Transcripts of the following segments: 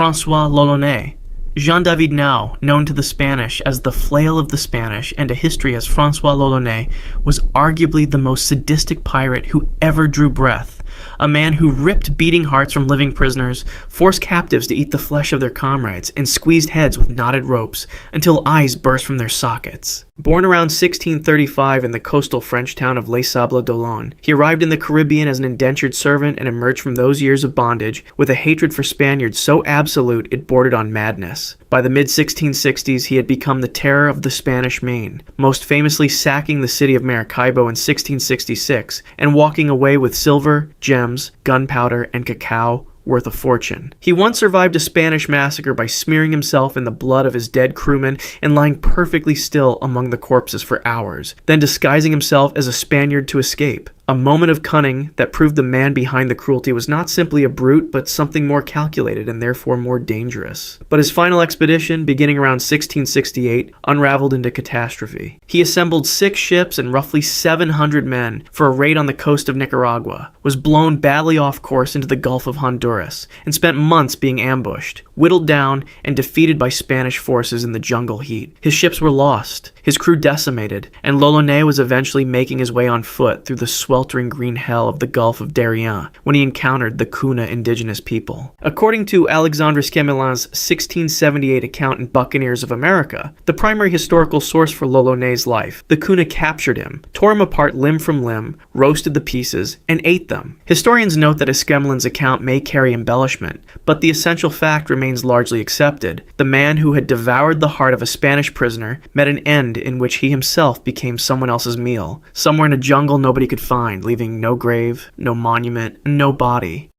Francois l'Olonnais. Jean-David Nau, known to the Spanish as the Flail of the Spanish and to history as Francois l'Olonnais, was arguably the most sadistic pirate who ever drew breath. A man who ripped beating hearts from living prisoners, forced captives to eat the flesh of their comrades, and squeezed heads with knotted ropes until eyes burst from their sockets. Born around 1635 in the coastal French town of Les Sables d'Olonne, he arrived in the Caribbean as an indentured servant and emerged from those years of bondage with a hatred for Spaniards so absolute it bordered on madness. By the mid-1660s, he had become the terror of the Spanish Main, most famously sacking the city of Maracaibo in 1666 and walking away with silver, gems, gunpowder, and cacao worth a fortune. He once survived a Spanish massacre by smearing himself in the blood of his dead crewmen and lying perfectly still among the corpses for hours, then disguising himself as a Spaniard to escape. A moment of cunning that proved the man behind the cruelty was not simply a brute, but something more calculated and therefore more dangerous. But his final expedition, beginning around 1668, unraveled into catastrophe. He assembled 6 ships and roughly 700 men for a raid on the coast of Nicaragua, was blown badly off course into the Gulf of Honduras, and spent months being ambushed, whittled down, and defeated by Spanish forces in the jungle heat. His ships were lost, his crew decimated, and l'Olonnais was eventually making his way on foot through the sweltering green hell of the Gulf of Darien when he encountered the Kuna indigenous people. According to Alexandre Scamelin's 1678 account in Buccaneers of America, the primary historical source for l'Olonnais' life, the Kuna captured him, tore him apart limb from limb, roasted the pieces, and ate them. Historians note that Scamelin's account may carry embellishment, but the essential fact remains largely accepted. The man who had devoured the heart of a Spanish prisoner met an end in which he himself became someone else's meal, somewhere in a jungle nobody could find, leaving no grave, no monument, and no body.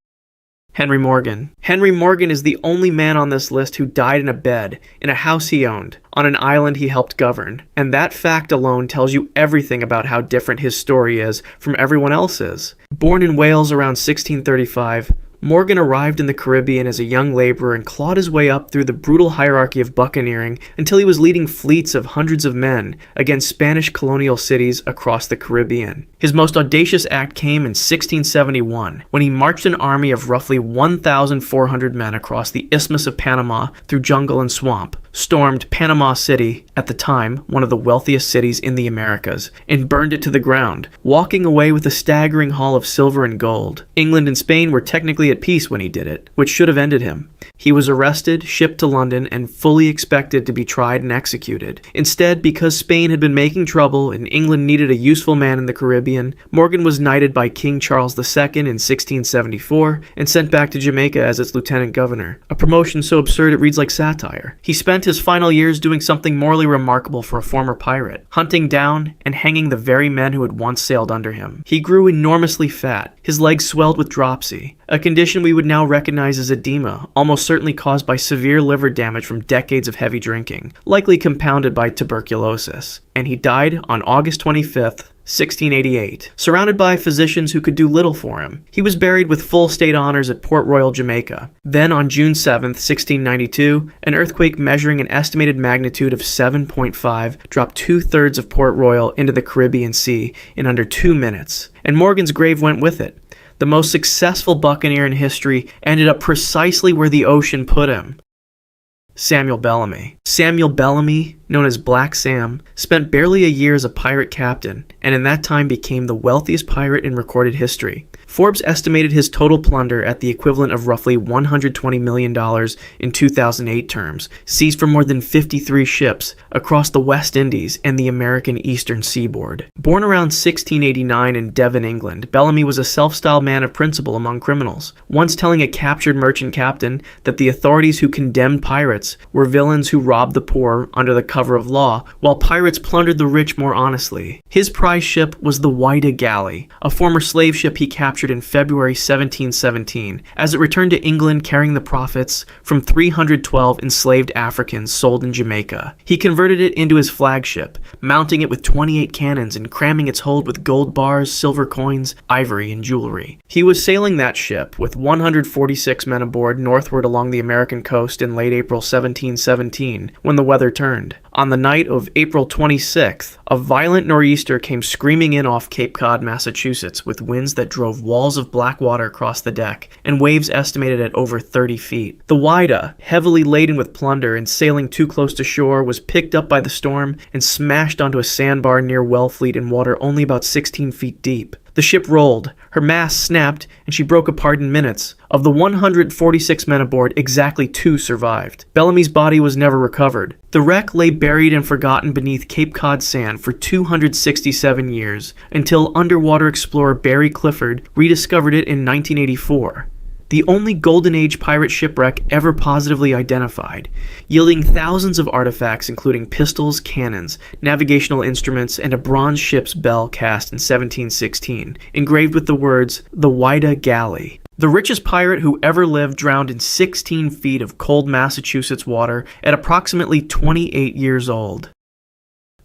Henry Morgan. Henry Morgan is the only man on this list who died in a bed, in a house he owned, on an island he helped govern. And that fact alone tells you everything about how different his story is from everyone else's. Born in Wales around 1635, Morgan arrived in the Caribbean as a young laborer and clawed his way up through the brutal hierarchy of buccaneering until he was leading fleets of hundreds of men against Spanish colonial cities across the Caribbean. His most audacious act came in 1671, when he marched an army of roughly 1,400 men across the Isthmus of Panama through jungle and swamp, stormed Panama City, at the time one of the wealthiest cities in the Americas, and burned it to the ground, walking away with a staggering haul of silver and gold. England and Spain were technically at peace when he did it, which should have ended him. He was arrested, shipped to London, and fully expected to be tried and executed. Instead, because Spain had been making trouble and England needed a useful man in the Caribbean, Morgan was knighted by King Charles II in 1674 and sent back to Jamaica as its lieutenant governor, a promotion so absurd it reads like satire. He spent his final years doing something morally remarkable for a former pirate, hunting down and hanging the very men who had once sailed under him. He grew enormously fat, his legs swelled with dropsy, a condition we would now recognize as edema, almost certainly caused by severe liver damage from decades of heavy drinking, likely compounded by tuberculosis. And he died on August 25th, 1688, surrounded by physicians who could do little for him. He was buried with full state honors at Port Royal, Jamaica. Then on June 7th, 1692, an earthquake measuring an estimated magnitude of 7.5 dropped 2/3 of Port Royal into the Caribbean Sea in under 2 minutes, and Morgan's grave went with it. The most successful buccaneer in history ended up precisely where the ocean put him. Samuel Bellamy. Samuel Bellamy, known as Black Sam, spent barely a year as a pirate captain, and in that time became the wealthiest pirate in recorded history. Forbes estimated his total plunder at the equivalent of roughly $120 million in 2008 terms, seized from more than 53 ships across the West Indies and the American eastern seaboard. Born around 1689 in Devon, England, Bellamy was a self-styled man of principle among criminals, once telling a captured merchant captain that the authorities who condemned pirates were villains who robbed the poor under the cover of law, while pirates plundered the rich more honestly. His prize ship was the Whydah Galley, a former slave ship he captured in February 1717, as it returned to England carrying the profits from 312 enslaved Africans sold in Jamaica. He converted it into his flagship, mounting it with 28 cannons and cramming its hold with gold bars, silver coins, ivory, and jewelry. He was sailing that ship with 146 men aboard northward along the American coast in late April 1717 when the weather turned. On the night of April 26th, a violent nor'easter came screaming in off Cape Cod, Massachusetts, with winds that drove walls of black water across the deck and waves estimated at over 30 feet. The Whydah, heavily laden with plunder and sailing too close to shore, was picked up by the storm and smashed onto a sandbar near Wellfleet in water only about 16 feet deep. The ship rolled, her mast snapped, and she broke apart in minutes. Of the 146 men aboard, exactly 2 survived. Bellamy's body was never recovered. The wreck lay buried and forgotten beneath Cape Cod sand for 267 years, until underwater explorer Barry Clifford rediscovered it in 1984. The only Golden Age pirate shipwreck ever positively identified, yielding thousands of artifacts including pistols, cannons, navigational instruments, and a bronze ship's bell cast in 1716, engraved with the words, "The Whydah Galley." The richest pirate who ever lived drowned in 16 feet of cold Massachusetts water at approximately 28 years old.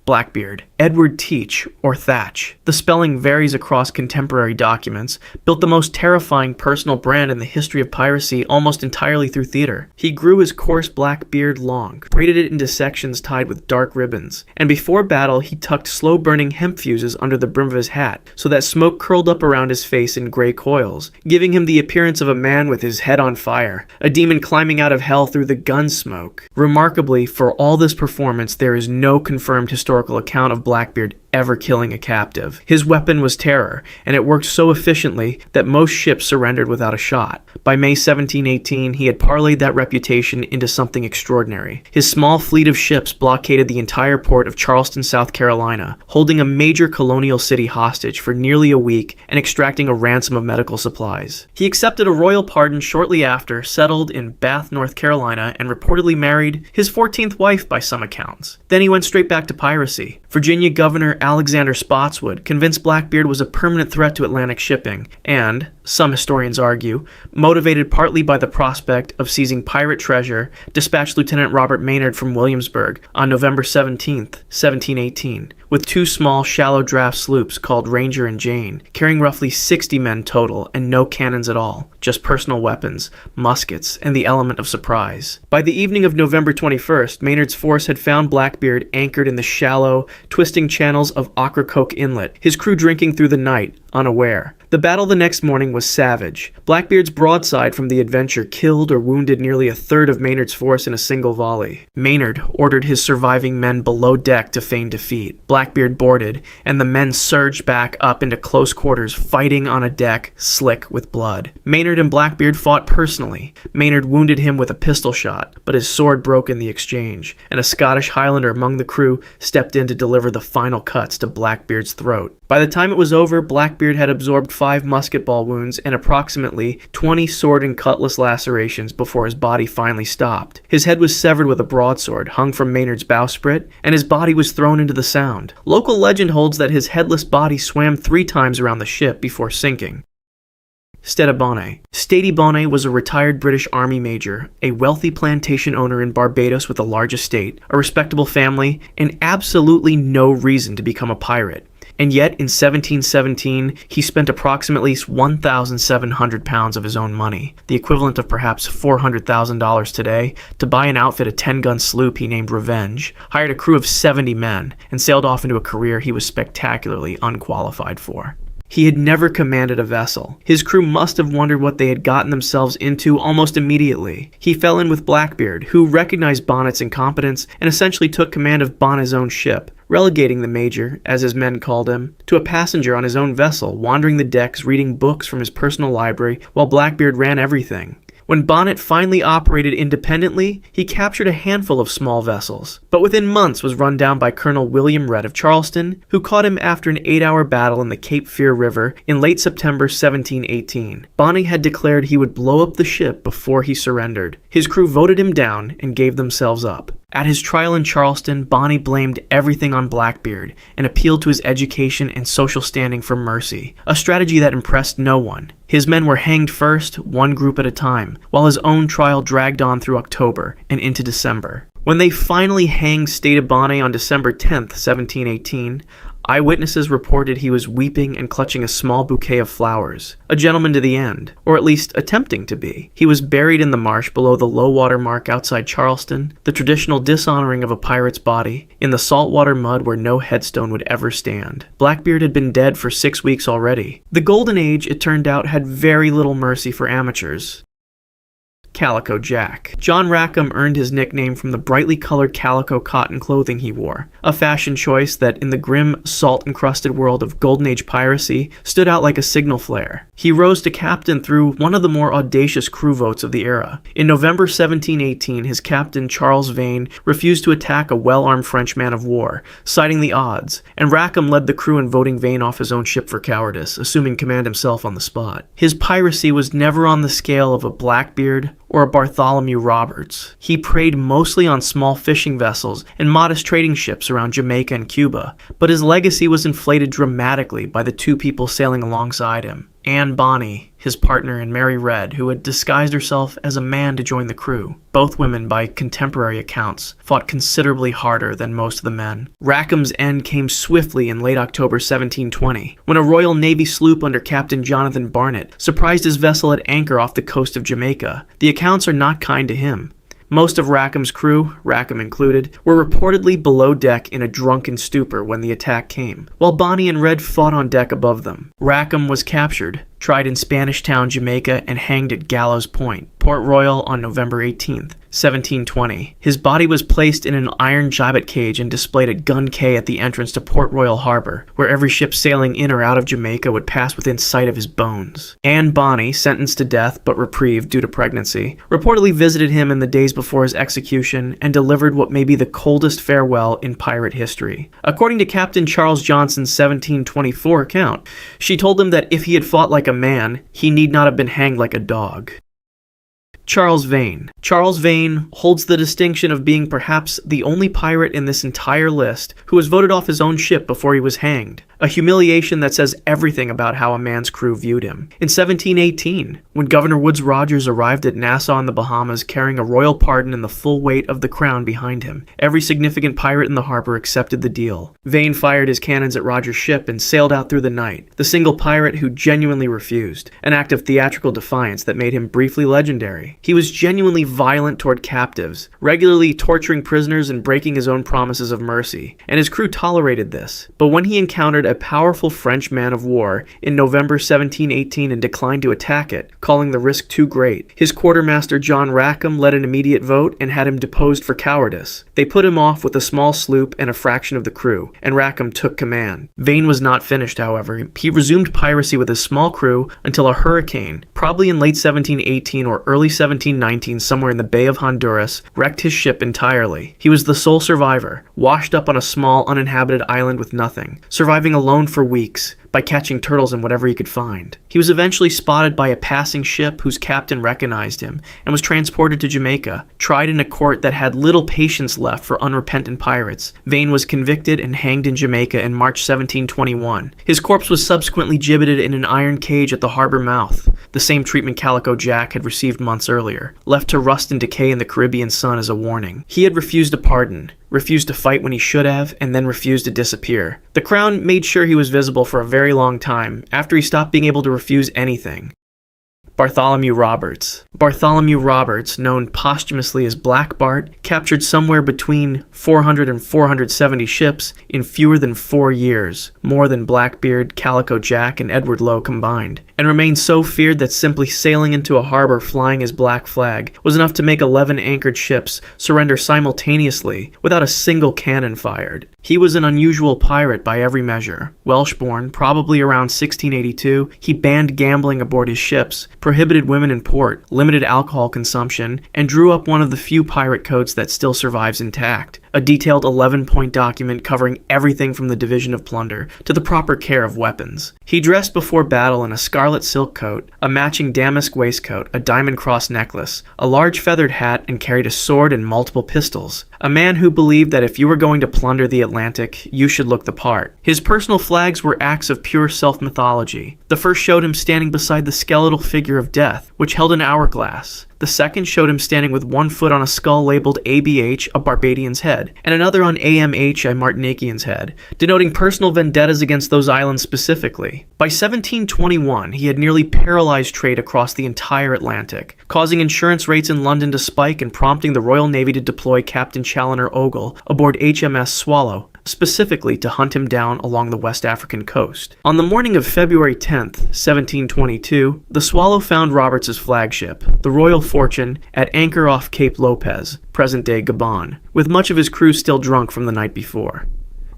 Blackbeard. Edward Teach, or Thatch, the spelling varies across contemporary documents, built the most terrifying personal brand in the history of piracy almost entirely through theater. He grew his coarse black beard long, braided it into sections tied with dark ribbons, and before battle he tucked slow-burning hemp fuses under the brim of his hat so that smoke curled up around his face in gray coils, giving him the appearance of a man with his head on fire, a demon climbing out of hell through the gun smoke. Remarkably, for all this performance, there is no confirmed historical account of Blackbeard ever killing a captive. His weapon was terror, and it worked so efficiently that most ships surrendered without a shot. By May 1718, he had parlayed that reputation into something extraordinary. His small fleet of ships blockaded the entire port of Charleston, South Carolina, holding a major colonial city hostage for nearly a week and extracting a ransom of medical supplies. He accepted a royal pardon shortly after, settled in Bath, North Carolina, and reportedly married his 14th wife by some accounts. Then he went straight back to piracy. Virginia Governor Alexander Spotswood convinced Blackbeard was a permanent threat to Atlantic shipping and, some historians argue, motivated partly by the prospect of seizing pirate treasure, dispatched Lieutenant Robert Maynard from Williamsburg on November 17, 1718, with 2 small, shallow draft sloops called Ranger and Jane, carrying roughly 60 men total and no cannons at all, just personal weapons, muskets, and the element of surprise. By the evening of November 21st, Maynard's force had found Blackbeard anchored in the shallow, twisting channels of Ocracoke Inlet, his crew drinking through the night, unaware. The battle the next morning was savage. Blackbeard's broadside from the Adventure killed or wounded nearly a third of Maynard's force in a single volley. Maynard ordered his surviving men below deck to feign defeat. Blackbeard boarded, and the men surged back up into close quarters, fighting on a deck slick with blood. Maynard and Blackbeard fought personally. Maynard wounded him with a pistol shot, but his sword broke in the exchange, and a Scottish Highlander among the crew stepped in to deliver the final cuts to Blackbeard's throat. By the time it was over, Blackbeard had absorbed 5 musket ball wounds and approximately 20 sword and cutlass lacerations before his body finally stopped. His head was severed with a broadsword hung from Maynard's bowsprit, and his body was thrown into the Sound. Local legend holds that his headless body swam 3 times around the ship before sinking. Stedibone. Stedibone was a retired British Army major, a wealthy plantation owner in Barbados with a large estate, a respectable family, and absolutely no reason to become a pirate. And yet, in 1717, he spent approximately 1,700 pounds of his own money, the equivalent of perhaps $400,000 today, to buy and outfit a 10-gun sloop he named Revenge, hired a crew of 70 men, and sailed off into a career he was spectacularly unqualified for. He had never commanded a vessel. His crew must have wondered what they had gotten themselves into almost immediately. He fell in with Blackbeard, who recognized Bonnet's incompetence and essentially took command of Bonnet's own ship, relegating the major, as his men called him, to a passenger on his own vessel, wandering the decks reading books from his personal library while Blackbeard ran everything. When Bonnet finally operated independently, he captured a handful of small vessels, but within months was run down by Colonel William Rhett of Charleston, who caught him after an 8-hour battle in the Cape Fear River in late September 1718. Bonnet had declared he would blow up the ship before he surrendered. His crew voted him down and gave themselves up. At his trial in Charleston, Bonnet blamed everything on Blackbeard and appealed to his education and social standing for mercy, a strategy that impressed no one. His men were hanged first, one group at a time, while his own trial dragged on through October and into December. When they finally hanged Stedibone on December 10th, 1718, Eyewitnesses reported he was weeping and clutching a small bouquet of flowers, a gentleman to the end, or at least attempting to be. He was buried in the marsh below the low water mark outside Charleston, the traditional dishonoring of a pirate's body, in the saltwater mud where no headstone would ever stand. Blackbeard had been dead for 6 weeks already. The Golden Age, it turned out, had very little mercy for amateurs. Calico Jack. John Rackham earned his nickname from the brightly colored calico cotton clothing he wore, a fashion choice that, in the grim, salt-encrusted world of Golden Age piracy, stood out like a signal flare. He rose to captain through one of the more audacious crew votes of the era. In November 1718, his captain, Charles Vane, refused to attack a well-armed French man of war, citing the odds, and Rackham led the crew in voting Vane off his own ship for cowardice, assuming command himself on the spot. His piracy was never on the scale of a Blackbeard or a Bartholomew Roberts. He preyed mostly on small fishing vessels and modest trading ships around Jamaica and Cuba, but his legacy was inflated dramatically by the two people sailing alongside him. Anne Bonny, his partner, and Mary Red, who had disguised herself as a man to join the crew. Both women, by contemporary accounts, fought considerably harder than most of the men. Rackham's end came swiftly in late October 1720, when a Royal Navy sloop under Captain Jonathan Barnett surprised his vessel at anchor off the coast of Jamaica. The accounts are not kind to him. Most of Rackham's crew, Rackham included, were reportedly below deck in a drunken stupor when the attack came, while Bonny and Red fought on deck above them. Rackham was captured, tried in Spanish Town, Jamaica, and hanged at Gallows Point, Port Royal, on November 18th, 1720. His body was placed in an iron gibbet cage and displayed at Gun Cay at the entrance to Port Royal Harbor, where every ship sailing in or out of Jamaica would pass within sight of his bones. Anne Bonny, sentenced to death but reprieved due to pregnancy, reportedly visited him in the days before his execution and delivered what may be the coldest farewell in pirate history. According to Captain Charles Johnson's 1724 account, she told him that if he had fought like a man, he need not have been hanged like a dog. Charles Vane. Charles Vane holds the distinction of being perhaps the only pirate in this entire list who was voted off his own ship before he was hanged, a humiliation that says everything about how a man's crew viewed him. In 1718, when Governor Woodes Rogers arrived at Nassau in the Bahamas carrying a royal pardon and the full weight of the crown behind him, every significant pirate in the harbor accepted the deal. Vane fired his cannons at Rogers' ship and sailed out through the night, the single pirate who genuinely refused, an act of theatrical defiance that made him briefly legendary. He was genuinely violent toward captives, regularly torturing prisoners and breaking his own promises of mercy, and his crew tolerated this. But when he encountered a powerful French man of war in November 1718 and declined to attack it, calling the risk too great, his quartermaster John Rackham led an immediate vote and had him deposed for cowardice. They put him off with a small sloop and a fraction of the crew, and Rackham took command. Vane was not finished, however. He resumed piracy with his small crew until a hurricane, probably in late 1718 or early 1719 somewhere in the Bay of Honduras, wrecked his ship entirely. He was the sole survivor, washed up on a small uninhabited island with nothing, surviving alone for weeks by catching turtles and whatever he could find. He was eventually spotted by a passing ship whose captain recognized him and was transported to Jamaica, tried in a court that had little patience left for unrepentant pirates. Vane was convicted and hanged in Jamaica in March 1721. His corpse was subsequently gibbeted in an iron cage at the harbor mouth, the same treatment Calico Jack had received months earlier, left to rust and decay in the Caribbean sun as a warning. He had refused a pardon, refused to fight when he should have, and then refused to disappear. The Crown made sure he was visible for a very long time, after he stopped being able to refuse anything. Bartholomew Roberts. Bartholomew Roberts, known posthumously as Black Bart, captured somewhere between 400 and 470 ships in fewer than 4 years, more than Blackbeard, Calico Jack, and Edward Lowe combined, and remained so feared that simply sailing into a harbor flying his black flag was enough to make 11 anchored ships surrender simultaneously without a single cannon fired. He was an unusual pirate by every measure. Welsh-born, probably around 1682, he banned gambling aboard his ships, prohibited women in port, limited alcohol consumption, and drew up one of the few pirate codes that still survives intact, a detailed 11-point document covering everything from the division of plunder to the proper care of weapons. He dressed before battle in a scarlet silk coat, a matching damask waistcoat, a diamond cross necklace, a large feathered hat, and carried a sword and multiple pistols. A man who believed that if you were going to plunder the Atlantic, you should look the part. His personal flags were acts of pure self-mythology. The first showed him standing beside the skeletal figure of Death, which held an hourglass. The second showed him standing with one foot on a skull labeled ABH, a Barbadian's head, and another on AMH, a Martiniquean's head, denoting personal vendettas against those islands specifically. By 1721, he had nearly paralyzed trade across the entire Atlantic, causing insurance rates in London to spike and prompting the Royal Navy to deploy Captain Challoner Ogle aboard HMS Swallow, specifically to hunt him down along the West African coast. On the morning of February 10th, 1722, the Swallow found Roberts's flagship, the Royal Fortune, at anchor off Cape Lopez, present-day Gabon, with much of his crew still drunk from the night before.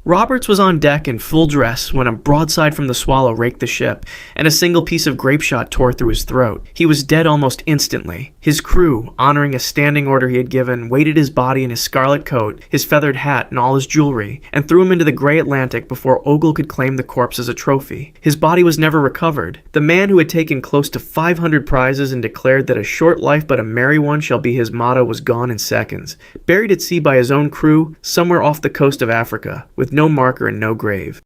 Roberts was on deck in full dress when a broadside from the Swallow raked the ship, and a single piece of grapeshot tore through his throat. He was dead almost instantly. His crew, honoring a standing order he had given, weighted his body in his scarlet coat, his feathered hat, and all his jewelry, and threw him into the gray Atlantic before Ogle could claim the corpse as a trophy. His body was never recovered. The man who had taken close to 500 prizes and declared that a short life but a merry one shall be his motto was gone in seconds, buried at sea by his own crew somewhere off the coast of Africa, with no marker and no grave.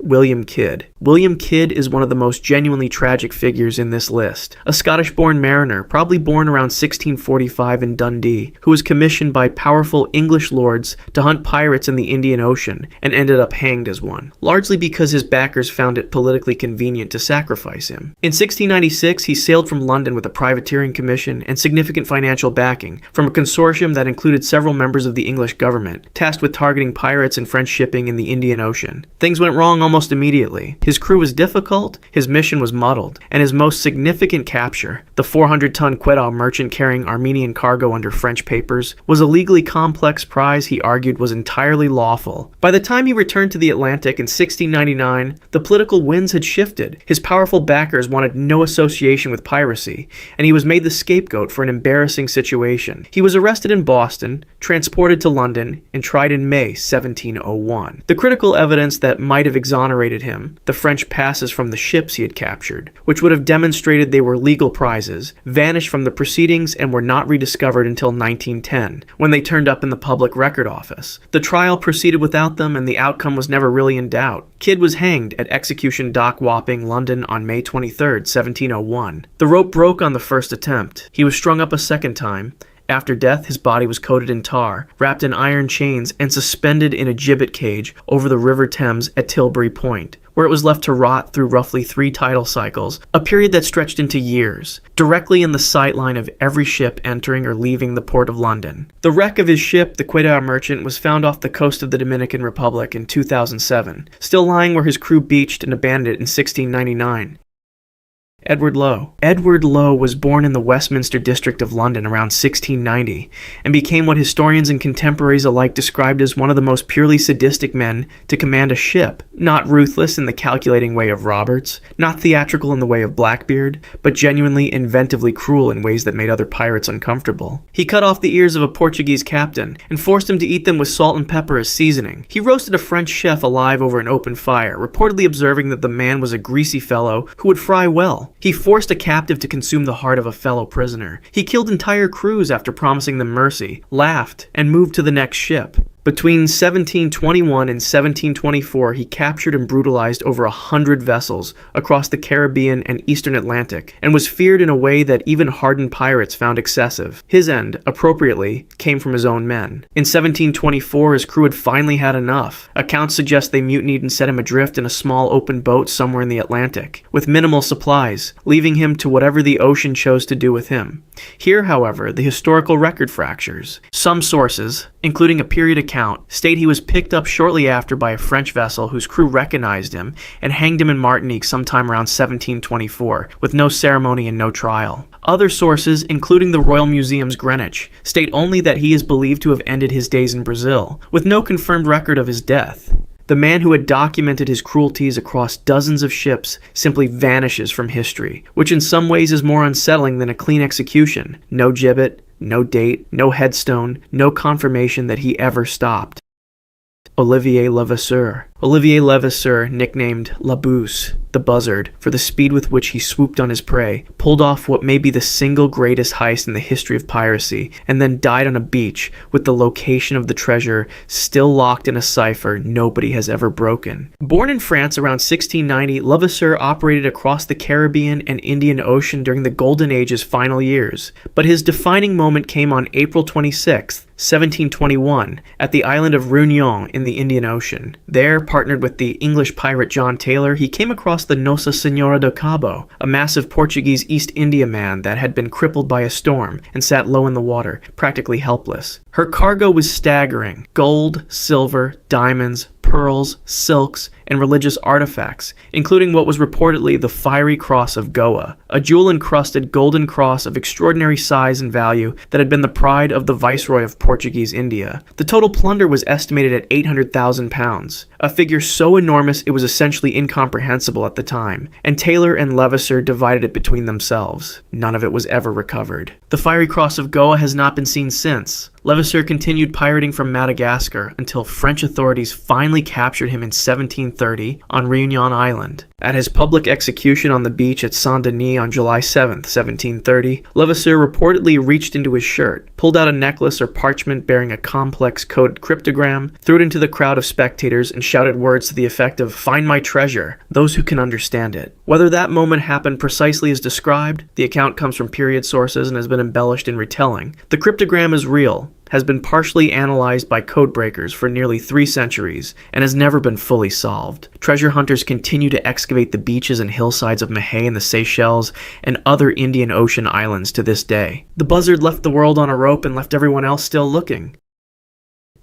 William Kidd. William Kidd is one of the most genuinely tragic figures in this list. A Scottish-born mariner, probably born around 1645 in Dundee, who was commissioned by powerful English lords to hunt pirates in the Indian Ocean and ended up hanged as one, largely because his backers found it politically convenient to sacrifice him. In 1696, he sailed from London with a privateering commission and significant financial backing from a consortium that included several members of the English government, tasked with targeting pirates and French shipping in the Indian Ocean. Things went wrong almost immediately. His crew was difficult, his mission was muddled, and his most significant capture, the 400-ton Quetta merchant carrying Armenian cargo under French papers, was a legally complex prize he argued was entirely lawful. By the time he returned to the Atlantic in 1699, the political winds had shifted. His powerful backers wanted no association with piracy, and he was made the scapegoat for an embarrassing situation. He was arrested in Boston, transported to London, and tried in May 1701. The critical evidence that might have exonerated him, the French passes from the ships he had captured, which would have demonstrated they were legal prizes, vanished from the proceedings and were not rediscovered until 1910, when they turned up in the public record office. The trial proceeded without them, and the outcome was never really in doubt. Kidd was hanged at Execution Dock, Wapping, London on May 23, 1701. The rope broke on the first attempt. He was strung up a second time. After death, his body was coated in tar, wrapped in iron chains, and suspended in a gibbet cage over the River Thames at Tilbury Point, where it was left to rot through roughly 3 tidal cycles, a period that stretched into years, directly in the sight line of every ship entering or leaving the port of London. The wreck of his ship, the Quetta merchant, was found off the coast of the Dominican Republic in 2007, still lying where his crew beached and abandoned it in 1699. Edward Lowe. Edward Lowe was born in the Westminster district of London around 1690 and became what historians and contemporaries alike described as one of the most purely sadistic men to command a ship. Not ruthless in the calculating way of Roberts, not theatrical in the way of Blackbeard, but genuinely inventively cruel in ways that made other pirates uncomfortable. He cut off the ears of a Portuguese captain and forced him to eat them with salt and pepper as seasoning. He roasted a French chef alive over an open fire, reportedly observing that the man was a greasy fellow who would fry well. He forced a captive to consume the heart of a fellow prisoner. He killed entire crews after promising them mercy, laughed, and moved to the next ship. Between 1721 and 1724, he captured and brutalized over 100 vessels across the Caribbean and Eastern Atlantic, and was feared in a way that even hardened pirates found excessive. His end, appropriately, came from his own men. In 1724, his crew had finally had enough. Accounts suggest they mutinied and set him adrift in a small open boat somewhere in the Atlantic, with minimal supplies, leaving him to whatever the ocean chose to do with him. Here, however, the historical record fractures. Some sources, including a period account, state he was picked up shortly after by a French vessel whose crew recognized him and hanged him in Martinique sometime around 1724, with no ceremony and no trial. Other sources, including the Royal Museum's Greenwich, state only that he is believed to have ended his days in Brazil, with no confirmed record of his death. The man who had documented his cruelties across dozens of ships simply vanishes from history, which in some ways is more unsettling than a clean execution. No gibbet, no date, no headstone, no confirmation that he ever stopped. Olivier Levasseur. Olivier Levasseur, nicknamed La Bouse, the Buzzard, for the speed with which he swooped on his prey, pulled off what may be the single greatest heist in the history of piracy, and then died on a beach with the location of the treasure still locked in a cipher nobody has ever broken. Born in France around 1690, Levasseur operated across the Caribbean and Indian Ocean during the Golden Age's final years, but his defining moment came on April 26, 1721, at the island of Réunion in the Indian Ocean. There, partnered with the English pirate John Taylor, he came across the Nossa Senhora do Cabo, a massive Portuguese East Indiaman that had been crippled by a storm and sat low in the water, practically helpless. Her cargo was staggering: gold, silver, diamonds, pearls, silks, and religious artifacts, including what was reportedly the Fiery Cross of Goa, a jewel-encrusted golden cross of extraordinary size and value that had been the pride of the Viceroy of Portuguese India. The total plunder was estimated at £800,000, a figure so enormous it was essentially incomprehensible at the time, and Taylor and Levasseur divided it between themselves. None of it was ever recovered. The Fiery Cross of Goa has not been seen since. Levasseur continued pirating from Madagascar until French authorities finally captured him in 1730 on Réunion Island. At his public execution on the beach at Saint-Denis on July 7, 1730, Levasseur reportedly reached into his shirt, pulled out a necklace or parchment bearing a complex coded cryptogram, threw it into the crowd of spectators, and shouted words to the effect of "Find my treasure, those who can understand it." Whether that moment happened precisely as described, the account comes from period sources and has been embellished in retelling. The cryptogram is real, has been partially analyzed by codebreakers for nearly 3 centuries, and has never been fully solved. Treasure hunters continue to excavate the beaches and hillsides of Mahé and the Seychelles and other Indian Ocean islands to this day. The Buzzard left the world on a rope and left everyone else still looking.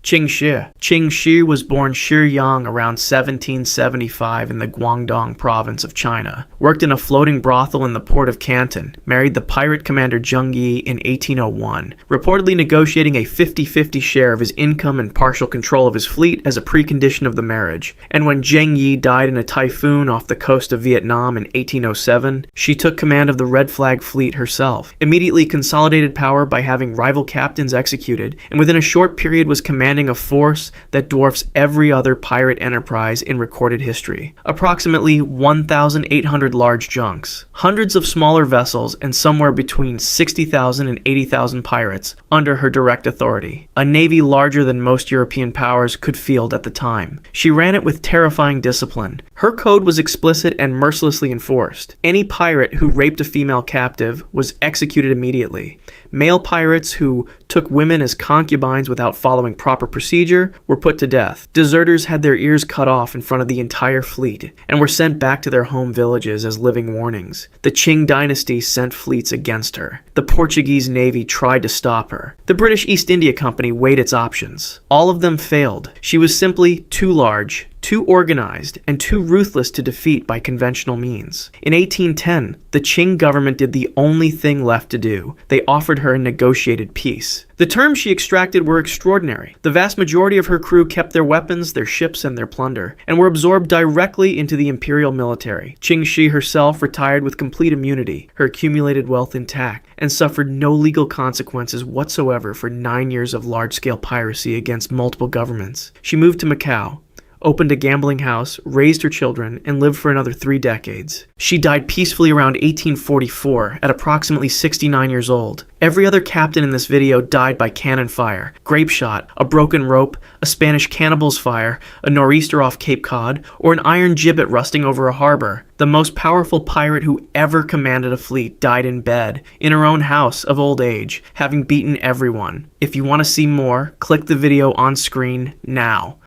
Qing Shi. Qing Shi was born Shi Yang around 1775 in the Guangdong province of China, worked in a floating brothel in the port of Canton, married the pirate commander Zheng Yi in 1801, reportedly negotiating a 50-50 share of his income and partial control of his fleet as a precondition of the marriage. And when Zheng Yi died in a typhoon off the coast of Vietnam in 1807, she took command of the Red Flag fleet herself, immediately consolidated power by having rival captains executed, and within a short period was commanding a force that dwarfs every other pirate enterprise in recorded history. Approximately 1,800 large junks, hundreds of smaller vessels, and somewhere between 60,000 and 80,000 pirates under her direct authority. A navy larger than most European powers could field at the time. She ran it with terrifying discipline. Her code was explicit and mercilessly enforced. Any pirate who raped a female captive was executed immediately. Male pirates who took women as concubines without following proper procedure were put to death. Deserters had their ears cut off in front of the entire fleet and were sent back to their home villages as living warnings. The Qing dynasty sent fleets against her. The Portuguese navy tried to stop her. The British East India Company weighed its options. All of them failed. She was simply too large, too organized, and too ruthless to defeat by conventional means. In 1810, the Qing government did the only thing left to do. They offered her a negotiated peace. The terms she extracted were extraordinary. The vast majority of her crew kept their weapons, their ships, and their plunder, and were absorbed directly into the imperial military. Qing Shi herself retired with complete immunity, her accumulated wealth intact, and suffered no legal consequences whatsoever for 9 years of large-scale piracy against multiple governments. She moved to Macau, opened a gambling house, raised her children, and lived for another 3 decades. She died peacefully around 1844 at approximately 69 years old. Every other captain in this video died by cannon fire, grape shot, a broken rope, a Spanish cannibal's fire, a nor'easter off Cape Cod, or an iron gibbet rusting over a harbor. The most powerful pirate who ever commanded a fleet died in bed, in her own house of old age, having beaten everyone. If you want to see more, click the video on screen now.